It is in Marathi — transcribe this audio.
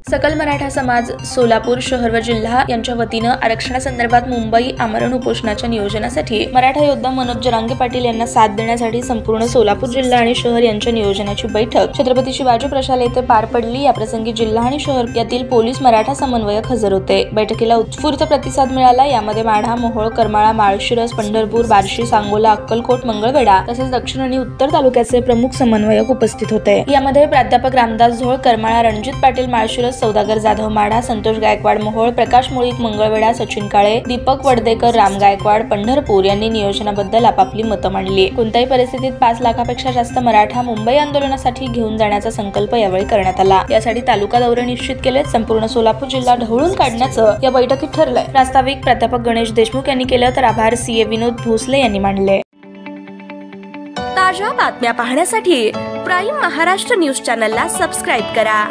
सकल मराठा समाज सोलापूर शहर व जिल्हा यांच्या वतीनं आरक्षणासंदर्भात मुंबई आमरण उपोषणाच्या नियोजनासाठी मराठा योद्धा मनोज जरांगे पाटील यांना साथ देण्यासाठी संपूर्ण सोलापूर जिल्हा आणि शहर यांच्या नियोजनाची बैठक छत्रपती शिवाजी प्रशाला येथे पार पडली। याप्रसंगी जिल्हा आणि शहर यातील पोलीस मराठा समन्वयक हजर होते। बैठकीला उत्स्फूर्त प्रतिसाद मिळाला। यामध्ये माढा, मोहोळ, करमाळा, माळशिरस, पंढरपूर, बार्शी, सांगोला, अक्कलकोट, मंगळवेढा तसेच दक्षिण आणि उत्तर तालुक्याचे प्रमुख समन्वयक उपस्थित होते। यामध्ये प्राध्यापक रामदास झोळ करमाळा, रणजित पाटील माळशिरस, सौदागर जाधव माढा, संतोष गायकवाड मोहोळ, प्रकाश मुळीक मंगळवेढा, सचिन काळे, दीपक वडदेकर, राम गायकवाड पंढरपूर यांनी नियोजनाबद्दल आपापली मतं मांडली। कोणत्याही परिस्थितीत 5 लाखापेक्षा जास्त मराठा मुंबई आंदोलनासाठी घेऊन जाण्याचा संकल्प यावेळी करण्यात आला। यासाठी तालुका दौरे निश्चित केले। संपूर्ण सोलापूर जिल्हा ढवळून काढण्याचं या बैठकीत ठरलंय। प्रास्ताविक प्राध्यापक गणेश देशमुख यांनी केलं तर आभार सीए विनोद भोसले यांनी मांडले। ताज्या बातम्या पाहण्यासाठी प्राईम महाराष्ट्र न्यूज चॅनलला सबस्क्राईब करा।